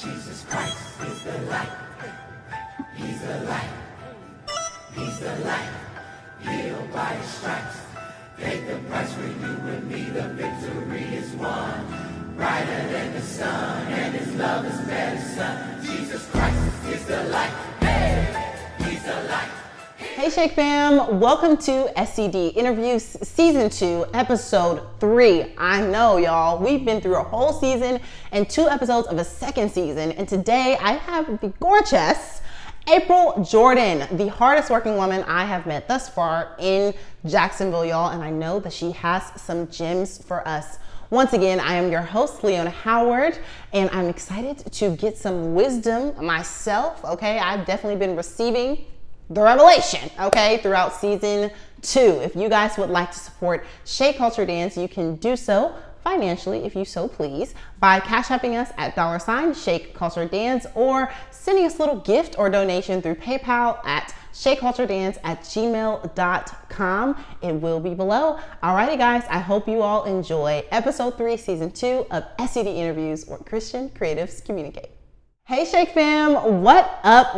Jesus Christ is the light. He's the light. He's the light. Healed by his stripes. Paid the price for you and me. The victory is won. Brighter than the sun, and his love is medicine. Jesus Christ is the light. Hey, he's the light. Hey Shake Fam, welcome to SCD Interviews Season 2, Episode 3. I know y'all, we've been through a whole season and 2 episodes of a second season, and today I have the gorgeous April Jordan, the hardest working woman I have met thus far in Jacksonville, y'all, and I know that she has some gems for us. Once again, I am your host, Leona Howard, and I'm excited to get some wisdom myself, okay? I've definitely been receiving the revelation, okay, throughout season 2. If you guys would like to support Shake Culture Dance, you can do so financially, if you so please, by cash apping us at $Shake Culture Dance, or sending us a little gift or donation through PayPal at shakeculturedance@gmail.com. It will be below. Alrighty guys, I hope you all enjoy episode 3, season 2 of SCD Interviews, where Christian creatives communicate. Hey Shake Fam, what up,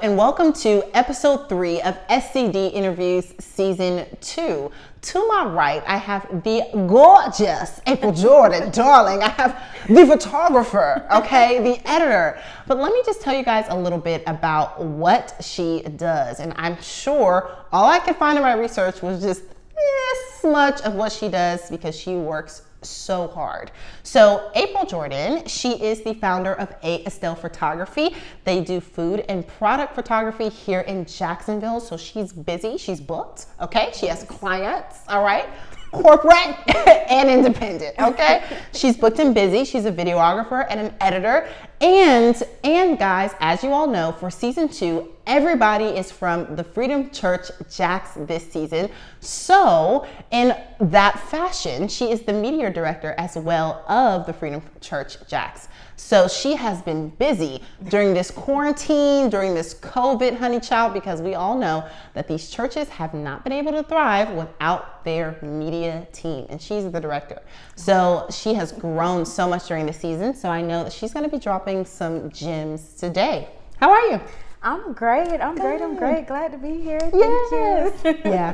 and welcome to episode 3 of SCD Interviews Season 2. To my right, I have the gorgeous April Jordan, darling. I have the photographer, okay, the editor. But let me just tell you guys a little bit about what she does. And I'm sure all I could find in my research was just this much of what she does, because she works so hard. So April Jordan, she is the founder of A. Estelle Photography. They do food and product photography here in Jacksonville. So she's busy, she's booked, okay? She has clients, all right? Corporate and independent, okay? She's booked and busy. She's a videographer and an editor. And guys, as you all know, for season 2, everybody is from the Freedom Church Jacks this season. So in that fashion, she is the media director as well of the Freedom Church Jacks. So she has been busy during this quarantine, during this COVID, honey child, because we all know that these churches have not been able to thrive without their media team, and she's the director. So she has grown so much during the season, so I know that she's going to be dropping some gems today. How are you? I'm great. I'm great. Glad to be here. Thank you. Yeah.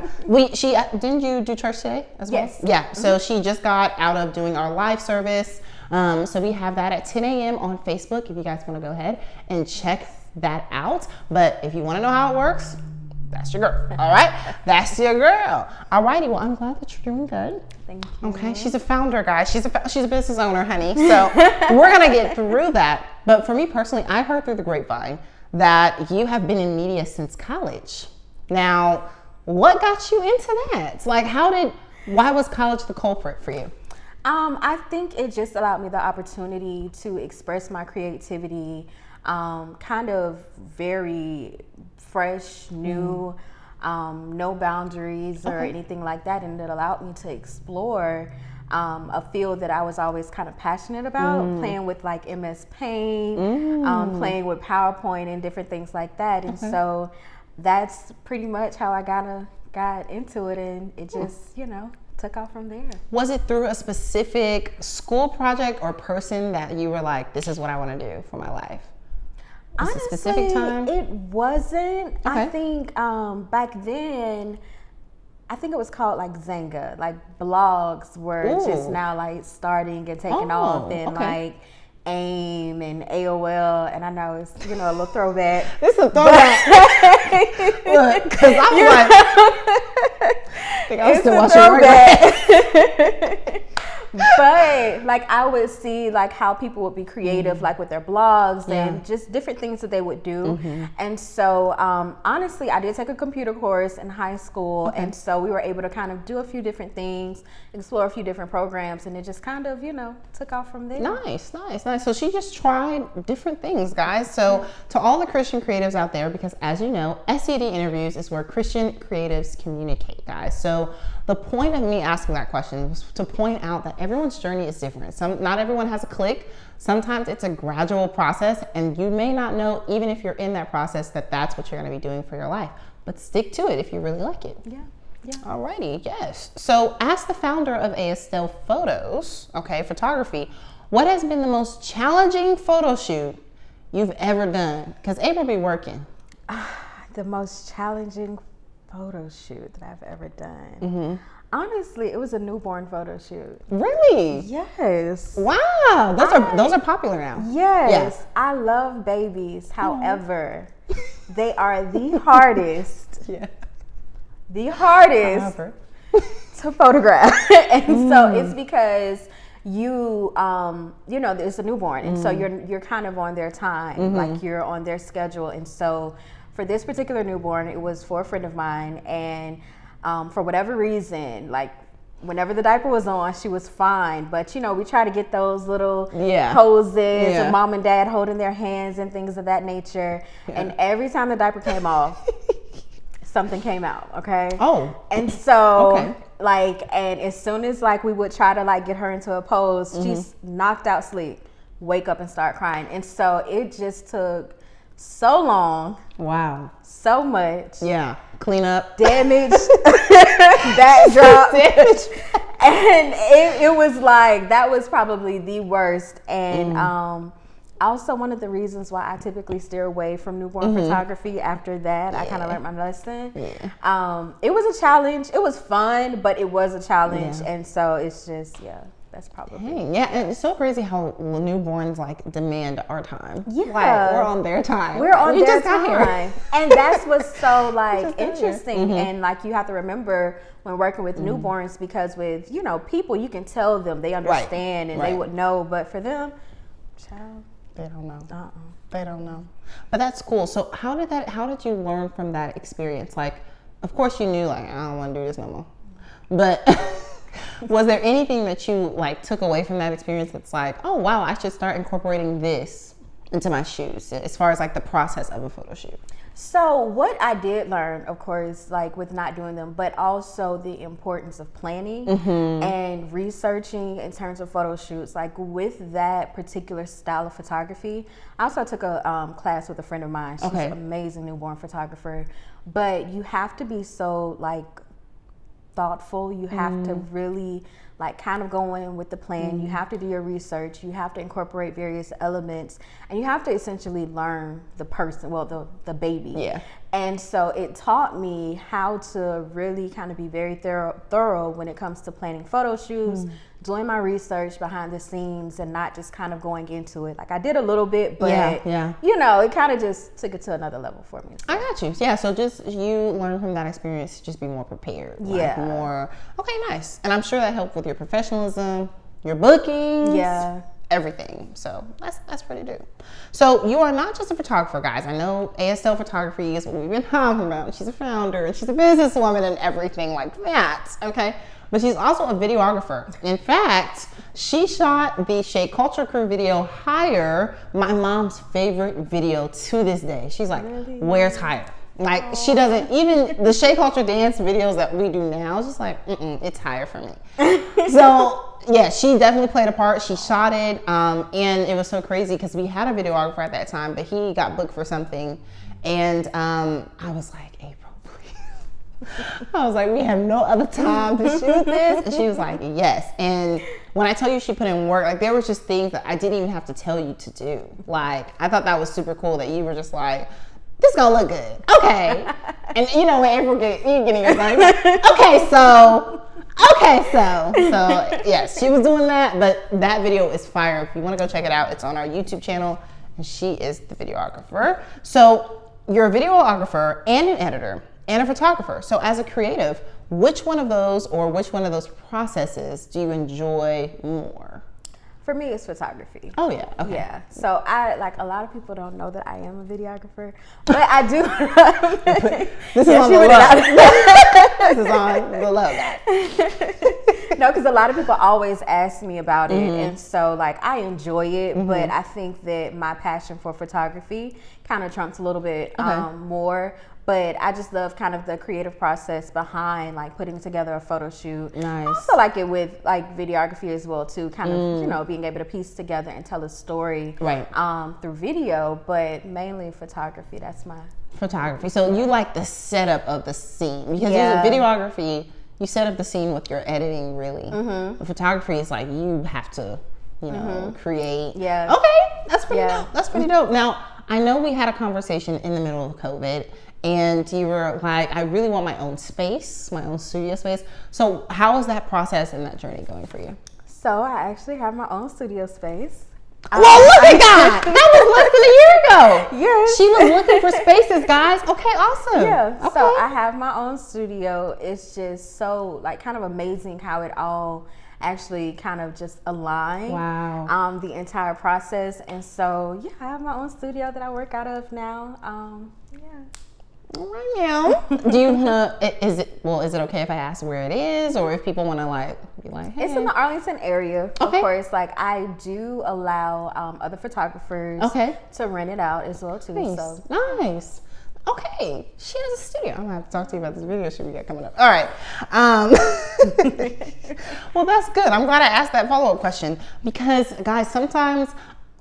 Didn't you do church today as well? Yes. Yeah. So she just got out of doing our live service. So we have that at 10 a.m. on Facebook if you guys want to go ahead and check that out. But if you want to know how it works, that's your girl. All right? That's your girl. All righty. Well, I'm glad that you're doing good. Thank you. Okay. She's a founder, guys. She's a business owner, honey. So we're going to get through that. But for me personally, I heard through the grapevine that you have been in media since college. Now, what got you into that? Like, why was college the culprit for you? I think it just allowed me the opportunity to express my creativity, kind of very fresh, new, no boundaries or anything like that. And it allowed me to explore a field that I was always kind of passionate about, playing with like MS Paint, playing with PowerPoint and different things like that. And so that's pretty much how I got into it, and it just, took off from there. Was it through a specific school project or person that you were like, this is what I want to do for my life? Honestly, a specific time? It wasn't. Okay. I think back then, I think it was called like Zanga. Like blogs were just now like starting and taking off, and like AIM and AOL, and I know it's a little throwback. This is a throwback. Look, because I'm like, I think I'm still watching throwback. But like I would see like how people would be creative, like with their blogs and just different things that they would do. And so honestly, I did take a computer course in high school, and so we were able to kind of do a few different things, explore a few different programs, and it just kind of took off from there. Nice. So she just tried different things, guys. So to all the Christian creatives out there, because as you know, SCD Interviews is where Christian creatives communicate, guys. So the point of me asking that question was to point out that everyone's journey is different. Not everyone has a click. Sometimes it's a gradual process, and you may not know, even if you're in that process, that that's what you're going to be doing for your life. But stick to it if you really like it. Yeah. Alrighty, yes. So as the founder of A. Estelle Photography, what has been the most challenging photo shoot you've ever done? Because April be working. The most challenging photo shoot that I've ever done. Honestly, it was a newborn photo shoot. Really? Yes. Wow. Those are popular now. Yes. I love babies. However, they are the hardest. Yeah. The hardest to photograph. And so it's because you know, it's a newborn, and so you're kind of on their time, like you're on their schedule. And so for this particular newborn, it was for a friend of mine, and for whatever reason, like whenever the diaper was on, she was fine. But you know, we try to get those little poses and mom and dad holding their hands and things of that nature. And every time the diaper came off, something came out. Okay. Oh. And so like, and as soon as like we would try to like get her into a pose, she's knocked out sleep, wake up and start crying. And so it just took so long. Wow. So much. Yeah. Clean up. Damage. Backdrop. Damage. And it was like, that was probably the worst. And also one of the reasons why I typically steer away from newborn photography after that. I kind of learned my lesson. It was a challenge. It was fun, but it was a challenge. And so it's just, that's probably and it's so crazy how newborns like demand our time. Like we're on their time. We're on their time. And that's what's so like interesting. And like you have to remember when working with newborns, because with, you know, people, you can tell them, they understand and they would know, but for them, child, they don't know. They don't know. But that's cool. So how did you learn from that experience? Like, of course you knew like, I don't want to do this no more. But was there anything that you like took away from that experience that's like, oh wow, I should start incorporating this into my shoots as far as like the process of a photo shoot? So what I did learn, of course, like with not doing them, but also the importance of planning and researching in terms of photo shoots. Like with that particular style of photography, I also took a class with a friend of mine. She's an amazing newborn photographer. But you have to be so like thoughtful. You have to really like kind of go in with the plan. You have to do your research. You have to incorporate various elements, and you have to essentially learn the person, well, the baby. And so it taught me how to really kind of be very thorough when it comes to planning photo shoots, doing my research behind the scenes, and not just kind of going into it. Like I did a little bit, but you know, it kind of just took it to another level for me. So. I got you. Yeah, so just you learn from that experience to just be more prepared. Like more, okay, nice. And I'm sure that helped with your professionalism, your bookings. Everything. So that's pretty dope. So you are not just a photographer, guys. I know ASL Photography is what we've been talking about. She's a founder and she's a businesswoman and everything like that. Okay. But she's also a videographer. In fact, she shot the Shake Culture Crew video, Higher, my mom's favorite video to this day. She's like, where's Higher? Like, she doesn't, even the Shake Culture dance videos that we do now, it's just like, it's Higher for me. So, yeah, she definitely played a part. She shot it, and it was so crazy because we had a videographer at that time, but he got booked for something, and I was like, April, please. I was like, we have no other time to shoot this, and she was like, yes. And when I tell you she put in work, like there was just things that I didn't even have to tell you to do. Like, I thought that was super cool that you were just like, this gonna look good, okay. And you know when April getting excited, okay, so yes, she was doing that, but that video is fire. If you want to go check it out, it's on our YouTube channel, and she is the videographer. So you're a videographer and an editor and a photographer. So as a creative, which one of those processes do you enjoy more? For me, it's photography. Oh yeah, okay. Yeah, so I like a lot of people don't know that I am a videographer, but I do. This is on the love. This is on the love, guys. No, because a lot of people always ask me about it, and so like I enjoy it, but I think that my passion for photography kind of trumps a little bit more. But I just love kind of the creative process behind like putting together a photo shoot. Nice. I also like it with like videography as well too, kind of, you know, being able to piece together and tell a story through video, but mainly photography. That's my photography. So you like the setup of the scene, because videography, you set up the scene with your editing really. The photography is like you have to, you know, create. Yeah. Okay, that's pretty dope. That's pretty dope. Now, I know we had a conversation in the middle of COVID, and you were like, I really want my own space, my own studio space. So how is that process and that journey going for you? So I actually have my own studio space. Well, look at God. That was less than a year ago. Yes. She was looking for spaces, guys. Okay, awesome. Yeah. Okay. So I have my own studio. It's just so like kind of amazing how it all actually kind of just aligned. Wow. The entire process. And so yeah, I have my own studio that I work out of now. Yeah. All right, now. Do you is it okay if I ask where it is, or if people want to like be like, hey? It's in the Arlington area. Okay. Of course, like I do allow other photographers to rent it out as well too. Nice. So Nice. Okay, she has a studio. I'm gonna have to talk to you about this video shoot we got coming up. All right. Well, that's good. I'm glad I asked that follow-up question because, guys, sometimes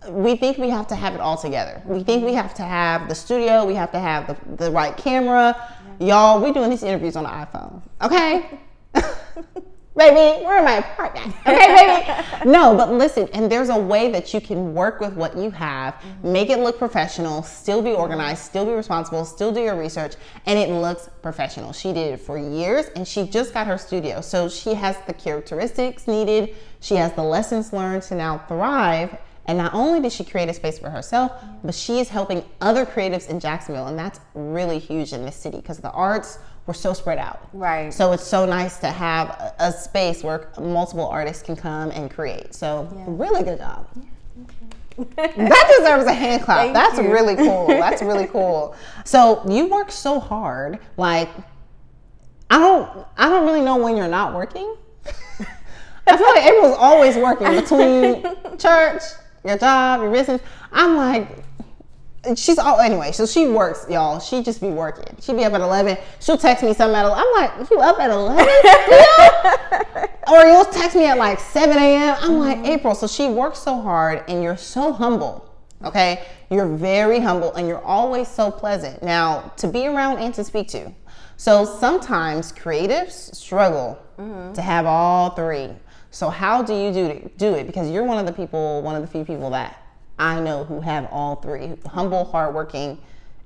we think we have to have it all together. We think we have to have the studio. We have to have the right camera. Y'all, we're doing these interviews on the iPhone. Okay. Baby, where am I parked at? Okay, baby. No, but listen, and there's a way that you can work with what you have, make it look professional, still be organized, still be responsible, still do your research, and it looks professional. She did it for years, and she just got her studio. So she has the characteristics needed. She has the lessons learned to now thrive. And not only did she create a space for herself, but she is helping other creatives in Jacksonville. And that's really huge in this city because the arts were so spread out. Right. So it's so nice to have a space where multiple artists can come and create. So really good job. That deserves a hand clap. That's really cool. That's really cool. So you work so hard. Like, I don't really know when you're not working. I feel like April's always working between church, your job, your business. I'm like, anyway, so she works, y'all. She just be working. She be up at 11. She'll text me something at 11. I'm like, you up at 11 still? Or you'll text me at like 7 a.m. I'm like, April. So she works so hard and you're so humble, okay? You're very humble and you're always so pleasant. Now, to be around and to speak to. So sometimes creatives struggle to have all three. So how do you do it? Because you're one of the few people that I know who have all three: humble, hardworking,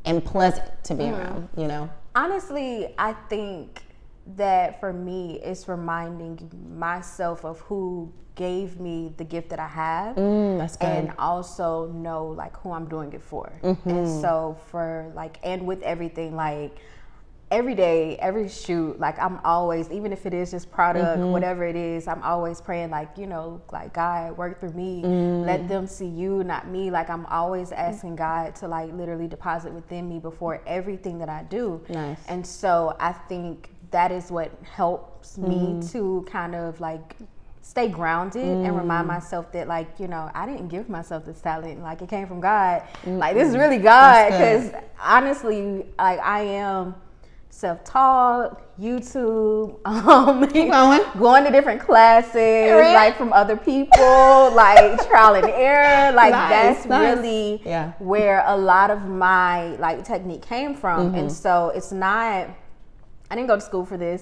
and pleasant to be around, you know? Honestly, I think that for me, it's reminding myself of who gave me the gift that I have. That's good. And also know like who I'm doing it for. And so for like, and with everything, like every day, every shoot, like I'm always, even if it is just product, whatever it is, I'm always praying like, you know, like God, work through me, let them see you, not me. Like I'm always asking God to like literally deposit within me before everything that I do. Nice. And so I think that is what helps me to kind of like stay grounded and remind myself that like, you know, I didn't give myself this talent. Like it came from God. Like this is really God. Because honestly, like I am self-taught, YouTube, going to different classes, like from other people, like trial and error. Like that's really where a lot of my like technique came from. And so it's not, I didn't go to school for this.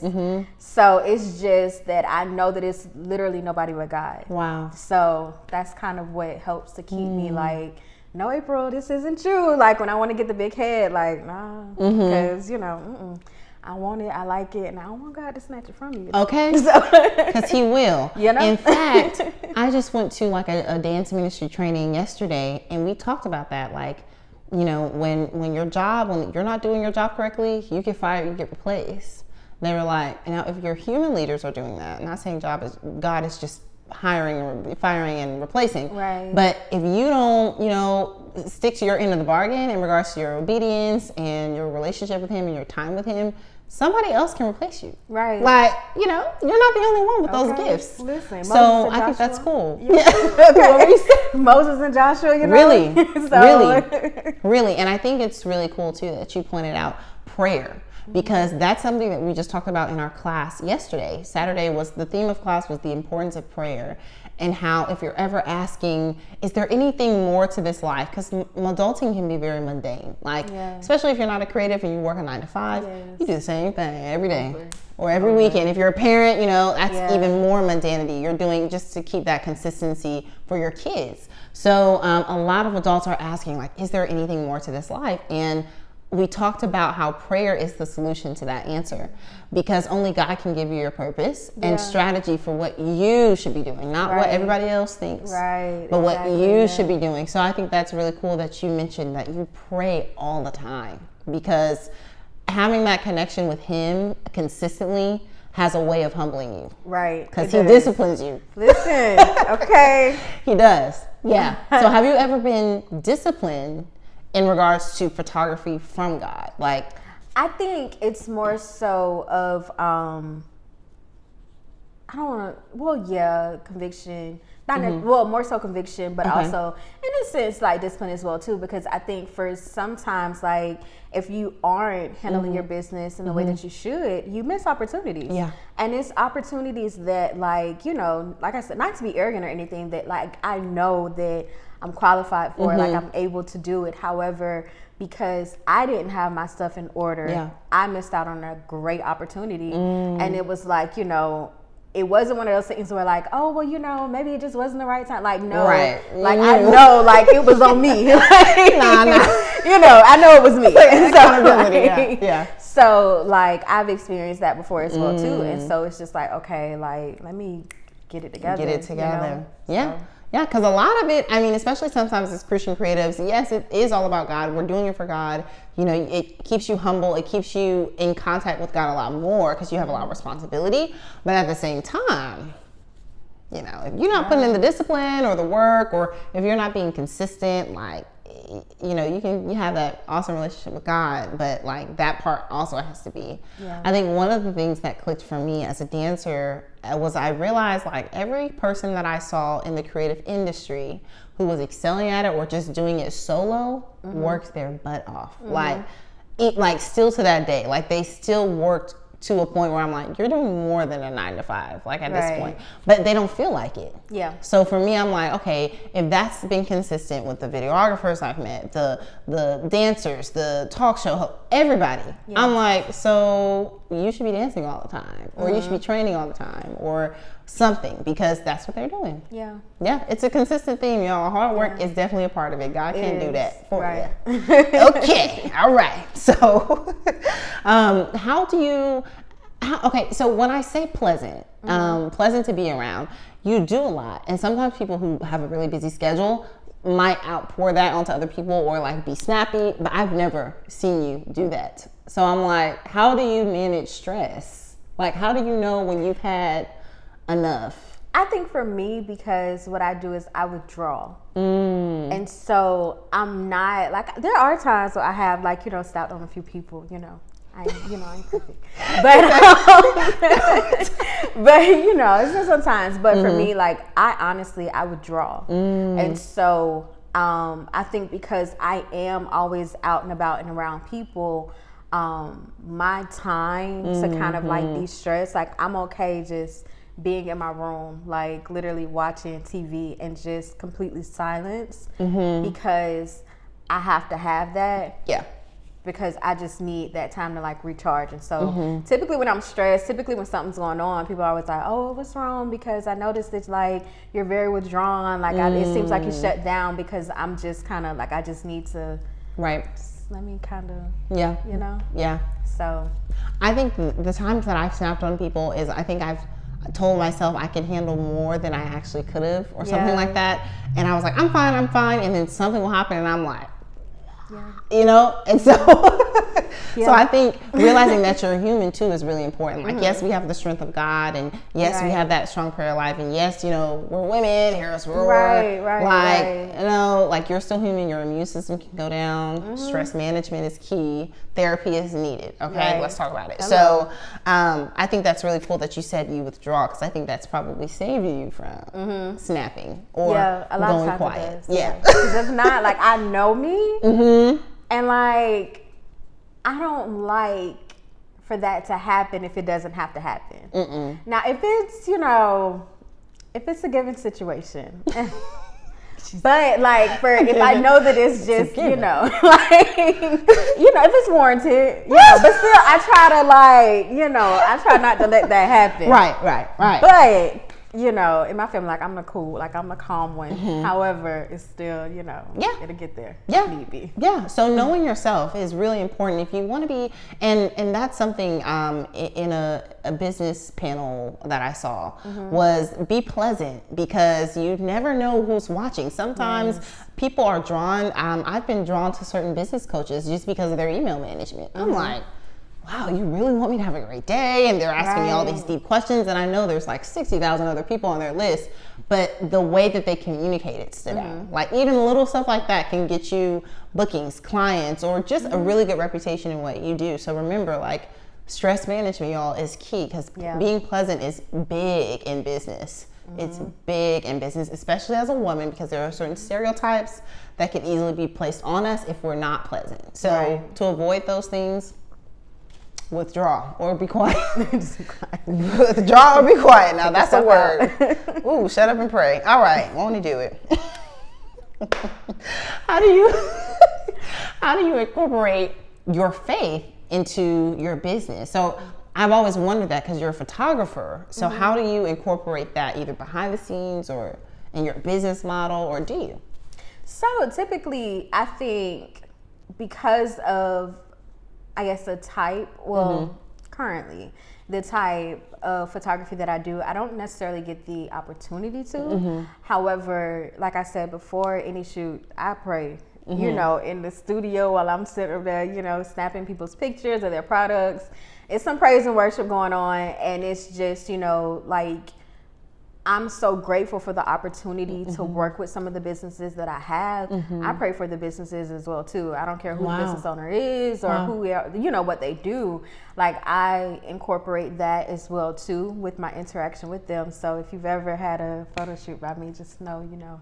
So it's just that I know that it's literally nobody but God. Wow. So that's kind of what helps to keep me like, no, April, this isn't you. Like when I want to get the big head, like, nah, because, you know, I want it, I like it, and I don't want God to snatch it from you. Okay, because He will. You know? In fact, I just went to like a dance ministry training yesterday, and we talked about that. Like, you know, when you're not doing your job correctly, you get fired, you get replaced. They were like, now if your human leaders are doing that, I'm not saying God is just hiring or firing and replacing. Right. But if you don't, you know, stick to your end of the bargain in regards to your obedience and your relationship with Him and your time with Him, somebody else can replace you. Right. Like, you know, you're not the only one with those gifts. Listen, so I think that's cool. Yeah. What were you saying? Moses and Joshua, you know? Really. And I think it's really cool too that you pointed out prayer. Because that's something that we just talked about in our class yesterday. Saturday the theme of class was the importance of prayer, and how if you're ever asking, is there anything more to this life? Because adulting can be very mundane. Like, especially if you're not a creative and you work a 9 to 5, you do the same thing every day. or every weekend. If you're a parent, you know, that's Yeah. even more mundanity. You're doing just to keep that consistency for your kids. So a lot of adults are asking, like, is there anything more to this life? And we talked about how prayer is the solution to that answer, because only God can give you your purpose and strategy for what you should be doing, not what everybody else thinks, but what you should be doing. So I think that's really cool that you mentioned that you pray all the time, because having that connection with Him consistently has a way of humbling you. Right. Because He disciplines you. Listen, okay. He does. Yeah. So have you ever been disciplined in regards to photography from God? Like, I think it's more so of I don't want to. Well, yeah, conviction. Not well, more so conviction, but also in a sense like discipline as well too. Because I think for sometimes, like, if you aren't handling your business in the way that you should, you miss opportunities. Yeah. And it's opportunities that, like, you know, like I said, not to be arrogant or anything, that like I know that I'm qualified for, like I'm able to do it. However, because I didn't have my stuff in order, I missed out on a great opportunity. And it was like, you know, it wasn't one of those things where like, oh, well, you know, maybe it just wasn't the right time. Like, no, like I know, like it was on me. Like, you know, I know it was me. So like I've experienced that before as well too. And so it's just like, okay, like let me get it together. You know? Yeah. Yeah, because a lot of it, I mean, especially sometimes as Christian creatives, yes, it is all about God. We're doing it for God. You know, it keeps you humble. It keeps you in contact with God a lot more because you have a lot of responsibility. But at the same time, you know, if you're not putting in the discipline or the work, or if you're not being consistent, like, you know, you have that awesome relationship with God, but like that part also has to be. I think one of the things that clicked for me as a dancer was I realized like every person that I saw in the creative industry who was excelling at it or just doing it solo worked their butt off. Like still to that day, like they still worked to a point where I'm like, you're doing more than a 9 to 5, like at this point, but they don't feel like it. So for me, I'm like, okay, if that's been consistent with the videographers I've met, the dancers, the talk show, everybody, I'm like, so you should be dancing all the time, or you should be training all the time, or something, because that's what they're doing. Yeah, it's a consistent theme, y'all. Hard work is definitely a part of it. God can't do that for you. Okay, all right. So, how do you? Okay, so when I say pleasant, pleasant to be around, you do a lot, and sometimes people who have a really busy schedule might outpour that onto other people or like be snappy, but I've never seen you do that. So I'm like, how do you manage stress? Like, how do you know when you've had enough? I think for me, because what I do is I withdraw. And so I'm not, like, there are times where I have, like, you know, stopped on a few people, you know. I'm perfect. But you know, it's just sometimes. But for me, like, I withdraw. And so I think because I am always out and about and around people, my time to kind of like de-stress, like I'm okay just being in my room, like literally watching TV and just completely silence, because I have to have that. Because I just need that time to like recharge. And so typically when I'm stressed, typically when something's going on, people are always like, oh, what's wrong? Because I noticed that like you're very withdrawn. Like it seems like you shut down, because I'm just kind of like, I just need to let me kind of, you know? So I think the times that I've snapped on people is I think I've told myself I could handle more than I actually could have, or something like that. And I was like, I'm fine. And then something will happen and I'm like, you know, and so so I think realizing that you're human too is really important. Like, yes, we have the strength of God, and yes, we have that strong prayer life, and yes, you know, we're women, hear us roar. You know, like, you're still human, your immune system can go down, stress management is key, therapy is needed. Okay, let's talk about it. So I think that's really cool that you said you withdraw, because I think that's probably saved you from snapping or a lot going of quiet. Because if not, like, I know me. And like, I don't like for that to happen if it doesn't have to happen. Now, if it's, you know, if it's a given situation, But like if I know that it's just, you know, like, you know, if it's warranted, you know, but still I try to like, you know, I try not to let that happen. Right. But, you know, in my family, like I'm the calm one. However, it's still, you know, it'll get there. Yeah. Need be. Yeah. So knowing yourself is really important if you want to be, and that's something in a business panel that I saw was be pleasant, because you never know who's watching. Sometimes people are drawn. I've been drawn to certain business coaches just because of their email management. I'm like, wow, you really want me to have a great day? And they're asking me all these deep questions, and I know there's like 60,000 other people on their list, but the way that they communicate it stood out. Like even little stuff like that can get you bookings, clients, or just a really good reputation in what you do. So remember, like, stress management, y'all, is key, because being pleasant is big in business. It's big in business, especially as a woman, because there are certain stereotypes that can easily be placed on us if we're not pleasant. So to avoid those things, withdraw or be quiet. Withdraw or be quiet. Now that's a word. Ooh, shut up and pray. All right, won't he do it? How do you incorporate your faith into your business? So I've always wondered that, because you're a photographer. So how do you incorporate that either behind the scenes or in your business model, or do you? So typically, I think because of, I guess, the type, currently, the type of photography that I do, I don't necessarily get the opportunity to. However, like I said before, any shoot, I pray, you know, in the studio while I'm sitting there, you know, snapping people's pictures of their products. It's some praise and worship going on, and it's just, you know, like, I'm so grateful for the opportunity to work with some of the businesses that I have. I pray for the businesses as well too. I don't care who the business owner is or who we are, you know, what they do. Like, I incorporate that as well too with my interaction with them. So if you've ever had a photo shoot by me, just know, you know,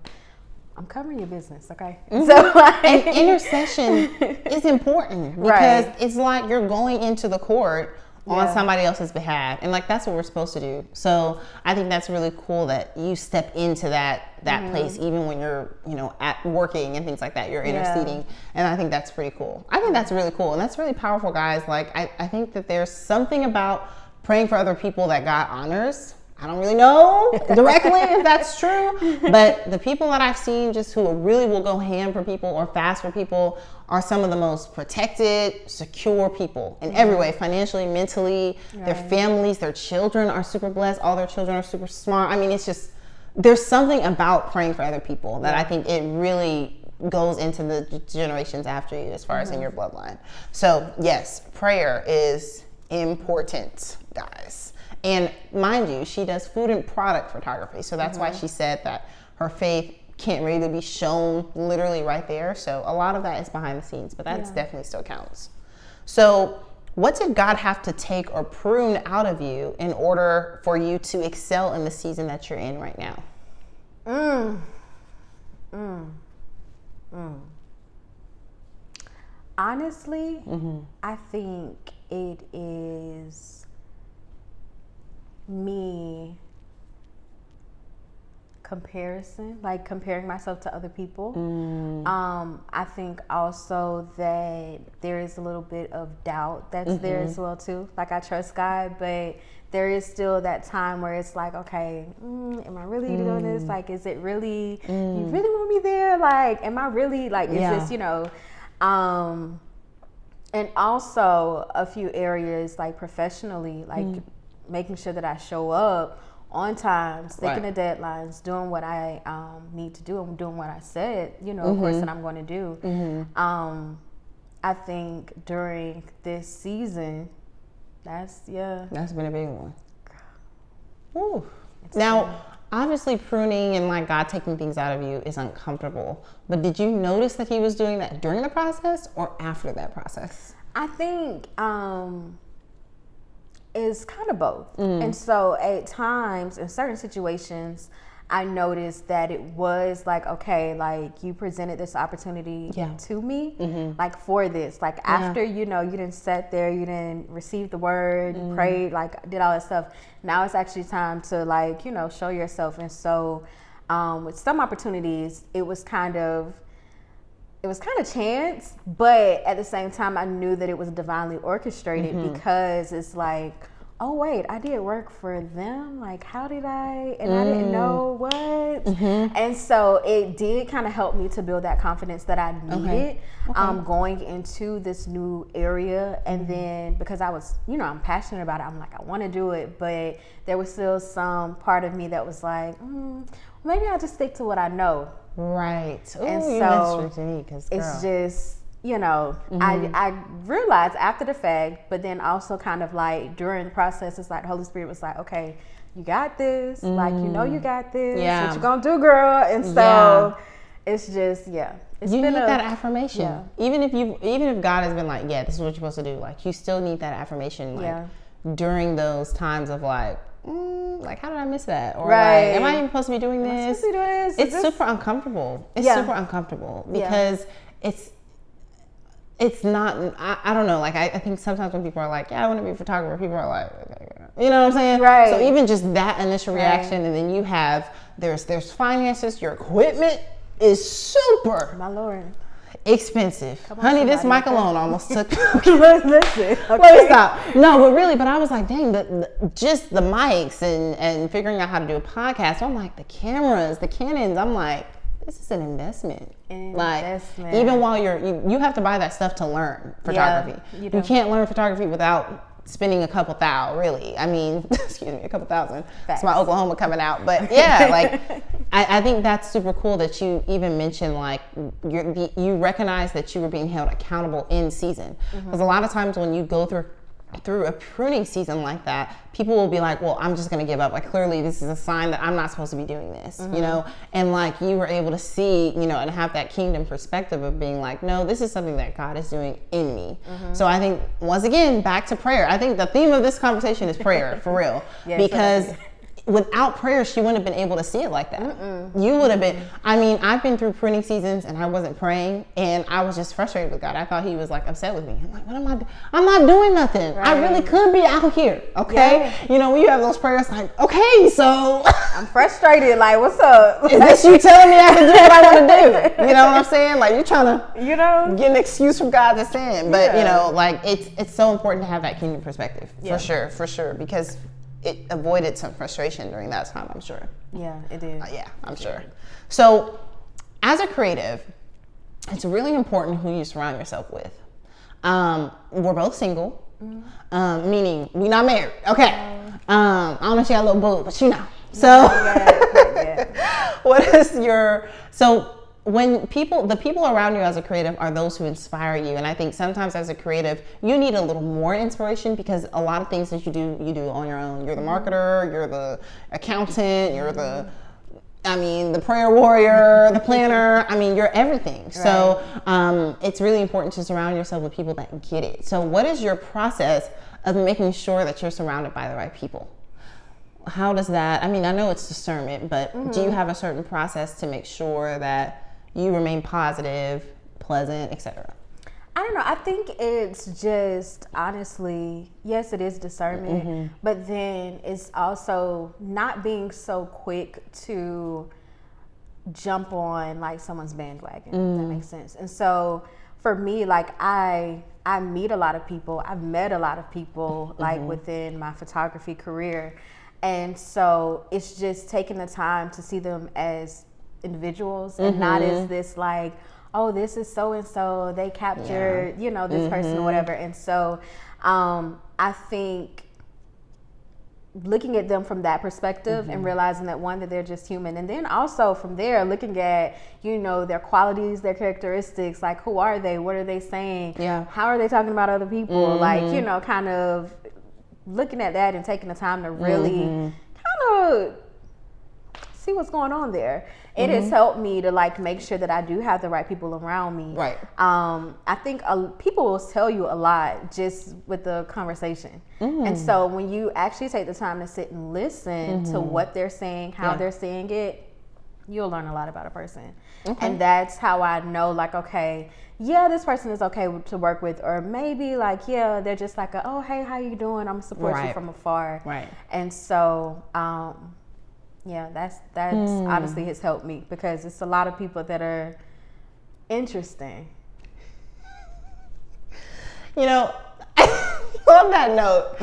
I'm covering your business, okay? So like, and intercession is important, because it's like you're going into the court on somebody else's behalf, and like that's what we're supposed to do. So I think that's really cool that you step into that place, even when you're, you know, at working and things like that, you're interceding. And I think that's pretty cool. I think that's really cool, and that's really powerful, guys. Like I think that there's something about praying for other people that God honors. I don't really know directly if that's true, but the people that I've seen just who really will go ham for people or fast for people are some of the most protected, secure people in every way, financially, mentally. Their families, their children are super blessed. All their children are super smart. I mean, it's just, there's something about praying for other people that I think it really goes into the generations after you, as far as in your bloodline. So yes, prayer is important, guys. And mind you, she does food and product photography. So that's why she said that her faith can't really be shown literally right there. So a lot of that is behind the scenes, but that's definitely still counts. So what did God have to take or prune out of you in order for you to excel in the season that you're in right now? Honestly, I think it is me comparing myself to other people. I think also that there is a little bit of doubt that's there as well too. Like, I trust God, but there is still that time where it's like, okay, am I really doing this? Like, is it really, you really want me there? Like, am I really, like, is this, you know, and also a few areas, like professionally, like making sure that I show up on time, sticking to deadlines, doing what I need to do, and doing what I said, you know, of course, that I'm going to do. I think during this season, that's been a big one. Ooh. Now, obviously pruning and like God taking things out of you is uncomfortable, but did you notice that he was doing that during the process or after that process? I think is kind of both. And so at times, in certain situations, I noticed that it was like, okay, like, you presented this opportunity to me, like, for this, like, after, you know, you didn't sit there, you didn't receive the word, prayed, like, did all that stuff. Now it's actually time to, like, you know, show yourself. And so With some opportunities, it was kind of chance, but at the same time, I knew that it was divinely orchestrated because it's like, oh wait, I did work for them. Like, how did I? And I didn't know what. And so it did kind of help me to build that confidence that I needed going into this new area. And then because I was, I'm passionate about it, I'm like, I want to do it, but there was still some part of me that was like, maybe I'll just stick to what I know. Right. Ooh, and you so mentioned to me because it's just, I realized after the fact, but then also kind of like during the process, it's like the Holy Spirit was like, okay, you got this. Like, you got this. Yeah. What you gonna do, girl? And so it's just, it's you been need that affirmation. Yeah. Even if God has been like, yeah, this is what you're supposed to do. Like, you still need that affirmation. Like, during those times of like, like, how did I miss that? Or like, am I even supposed to be doing this? It's super uncomfortable. It's super uncomfortable because it's not, I don't know. Like, I think sometimes when people are like, yeah, I want to be a photographer, people are like, okay. You know what I'm saying? Right. So even just that initial reaction, and then you have, there's finances, your equipment is super. My Lord. Expensive. Honey, this mic alone almost took. Listen. Okay. Let me stop. No, but really, I was like, dang, just the mics and figuring out how to do a podcast. So I'm like, the cameras, the Canons, I'm like, this is an investment. Like, even while you have to buy that stuff to learn photography. You can't learn photography without spending a couple thou, really. I mean, excuse me, a couple thousand. It's my Oklahoma coming out. But yeah, like, I think that's super cool that you even mentioned, like, you recognize that you were being held accountable in season. Because a lot of times when you go through a pruning season like that, people will be like, well, I'm just going to give up. Like, clearly this is a sign that I'm not supposed to be doing this, and like, you were able to see, and have that kingdom perspective of being like, no, this is something that God is doing in me. So I think, once again, back to prayer. I think the theme of this conversation is prayer, for real. Because without prayer, she wouldn't have been able to see it like that. You would have been, I mean, I've been through pruning seasons and I wasn't praying, and I was just frustrated with God. I thought he was like upset with me. I'm like, what am I doing? I'm not doing nothing. Right. I really could be out here. Okay. Yeah. When you have those prayers like, okay, so I'm frustrated. Like, what's up? Is this you telling me I can do what I want to do? You know what I'm saying? Like, you're trying to, get an excuse from God to sin. But, like, it's so important to have that kingdom perspective. For sure. Because it avoided some frustration during that time, I'm sure. Yeah, it did. I'm sure. So, as a creative, it's really important who you surround yourself with. We're both single, meaning we're not married. Okay. I don't know if she got a little boo, but So, what is when the people around you as a creative are those who inspire you. And I think sometimes as a creative, you need a little more inspiration, because a lot of things that you do on your own. You're the marketer, you're the accountant, you're the prayer warrior, the planner. You're everything. Right. So it's really important to surround yourself with people that get it. So what is your process of making sure that you're surrounded by the right people? How does that, I know it's discernment, but do you have a certain process to make sure that you remain positive, pleasant, etc.? I don't know. I think it's just, honestly, yes, it is discernment, but then it's also not being so quick to jump on like someone's bandwagon. If that makes sense. And so for me, like, I meet a lot of people. I've met a lot of people like within my photography career. And so it's just taking the time to see them as individuals and not as this like, oh, this is so-and-so, they captured, this person or whatever. And so I think looking at them from that perspective and realizing that, one, that they're just human. And then also from there, looking at, their qualities, their characteristics, like, who are they? What are they saying? Yeah. How are they talking about other people? Like, kind of looking at that and taking the time to really kind of see what's going on there. It has helped me to like make sure that I do have the right people around me. Right. I think people will tell you a lot just with the conversation. And so when you actually take the time to sit and listen to what they're saying, how they're saying it, you'll learn a lot about a person. And that's how I know, like, okay, yeah, this person is okay to work with, or maybe like, yeah, they're just like, oh, hey, how you doing? I'm gonna support you from afar. Right. And so, Yeah, that's honestly has helped me, because it's a lot of people that are interesting. You know, on that note,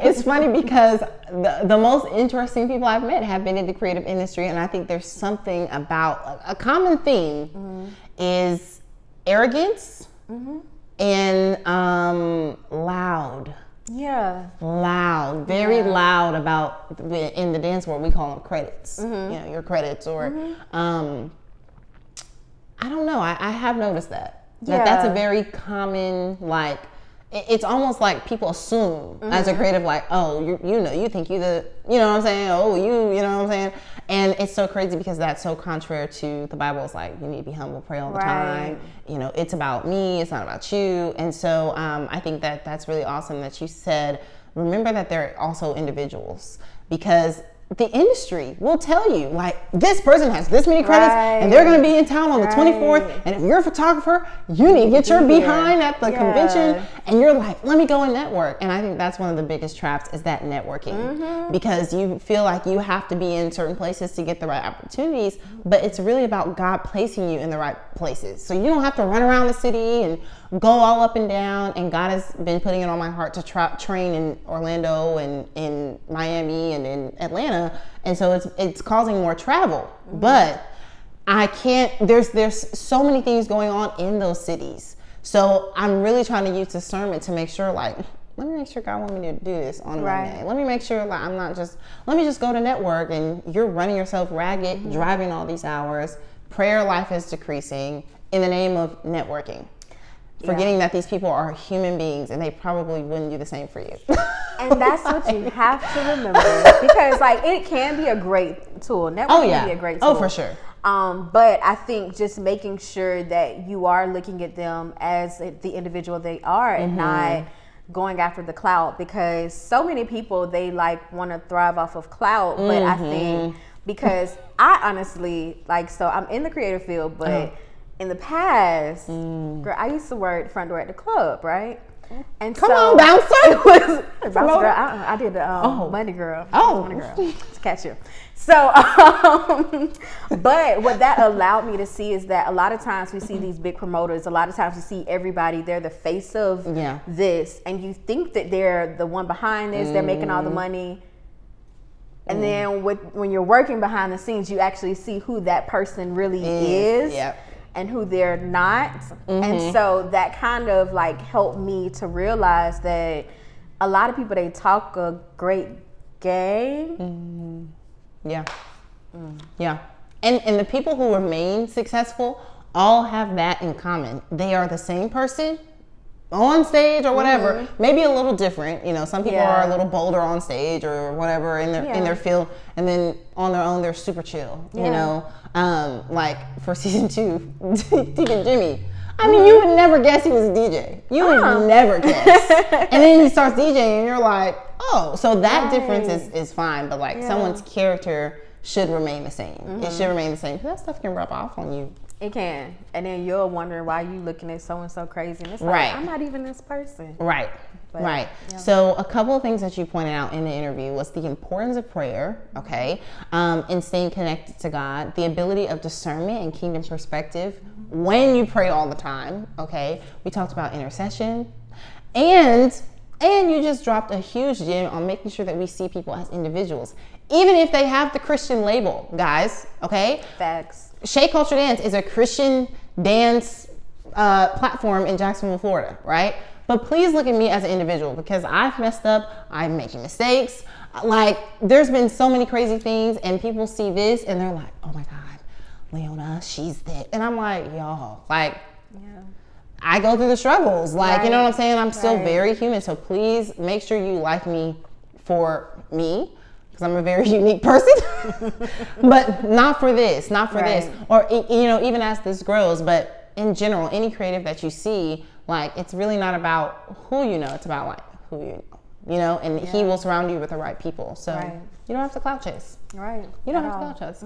it's funny because the most interesting people I've met have been in the creative industry, and I think there's something about a common theme is arrogance and loud. Yeah. Loud, very loud about, in the dance world we call them credits. You know, your credits, or I don't know. I have noticed that that's a very common, like, it's almost like people assume as a creative, like, oh, you think you the, you know what I'm saying? Oh, you know what I'm saying? And it's so crazy because that's so contrary to the Bible. It's like, you need to be humble, pray all the time. You know, it's about me, it's not about you. And so I think that's really awesome that you said, remember that they're also individuals, because the industry will tell you, like, this person has this many credits and they're going to be in town on the 24th. And if you're a photographer, you need to get your behind at the convention. And you're like, let me go and network. And I think that's one of the biggest traps, is that networking, because you feel like you have to be in certain places to get the right opportunities. But it's really about God placing you in the right places. So you don't have to run around the city and go all up and down. And God has been putting it on my heart to train in Orlando and in Miami and in Atlanta. And so it's causing more travel, but I can't, there's so many things going on in those cities. So I'm really trying to use discernment to make sure, like, let me make sure God wants me to do this on Monday. Let me make sure, like, I'm not just, let me just go to network, and you're running yourself ragged, driving all these hours. Prayer life is decreasing in the name of networking. Forgetting that these people are human beings, and they probably wouldn't do the same for you. And that's what you have to remember, because, like, it can be a great tool. Networking can be a great tool. Oh, for sure. But I think just making sure that you are looking at them as the individual they are, and not going after the clout, because so many people, they like want to thrive off of clout. But I think, because I honestly, like, so I'm in the creative field, but in the past, girl, I used to work front door at the club, right? And Come so on, bouncer. It was bouncer girl. I did the money girl. Money girl to catch you. So, but what that allowed me to see is that a lot of times we see these big promoters. A lot of times we see everybody, they're the face of this, and you think that they're the one behind this. They're making all the money. And then when you're working behind the scenes, you actually see who that person really is. And who they're not. And so that kind of, like, helped me to realize that a lot of people, they talk a great game. Yeah. And the people who remain successful all have that in common. They are the same person on stage or whatever, maybe a little different. You know, some people are a little bolder on stage or whatever in their field, and then on their own they're super chill. You know, like for season 2, Deacon Jimmy. I mean, you would never guess he was a DJ. You would never guess. And then he starts DJing, and you're like, oh, so that difference is fine. But, like, someone's character should remain the same. It should remain the same. That stuff can rub off on you. It can. And then you're wondering why you looking at so-and-so crazy. And it's like, I'm not even this person. Right. So a couple of things that you pointed out in the interview was the importance of prayer, in staying connected to God, the ability of discernment and kingdom perspective when you pray all the time, We talked about intercession, and you just dropped a huge gem on making sure that we see people as individuals, even if they have the Christian label, guys, Facts. Shea Culture Dance is a Christian dance platform in Jacksonville, Florida, right? But please look at me as an individual, because I've messed up. I'm making mistakes. Like, there's been so many crazy things, and people see this and they're like, oh my God, Leona, she's that. And I'm like, y'all, like, I go through the struggles. Like, you know what I'm saying? I'm still very human. So please make sure you like me for me, because I'm a very unique person, but not for this, or, you know, even as this grows. But in general, any creative that you see, like, it's really not about who you know, it's about, like, who you know, and he will surround you with the right people. So you don't have to clout chase. You don't have to clout chase.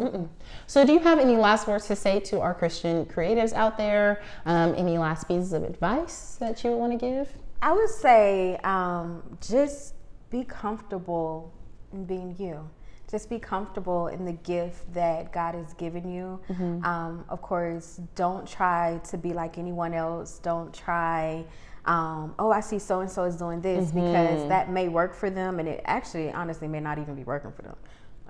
So do you have any last words to say to our Christian creatives out there? Any last pieces of advice that you would want to give? I would say just be comfortable in being you. just be comfortable in the gift that God has given you. Of course, don't try to be like anyone else. Don't try, oh, I see so-and-so is doing this, because that may work for them, and it actually, honestly, may not even be working for them.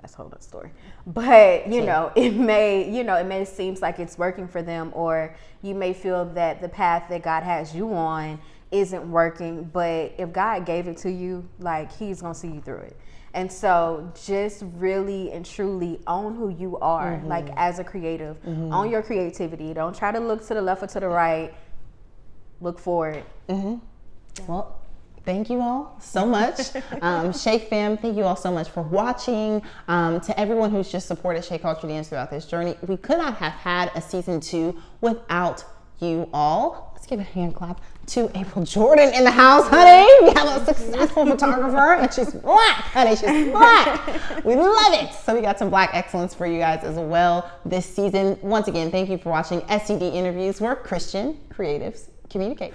That's a whole other story. But, it may seem like it's working for them, or you may feel that the path that God has you on isn't working. But if God gave it to you, like, he's going to see you through it. And so just really and truly own who you are, like, as a creative. Own your creativity. Don't try to look to the left or to the right. Look forward. Well, thank you all so much. Shake fam, thank you all so much for watching. To everyone who's just supported Shake Culture Dance throughout this journey, we could not have had a season 2 without you all. Let's give a hand clap to April Jordan in the house, honey. We have a successful photographer, and she's black, honey. She's black. We love it. So we got some black excellence for you guys as well this season. Once again, thank you for watching SCD Interviews, where Christian creatives communicate.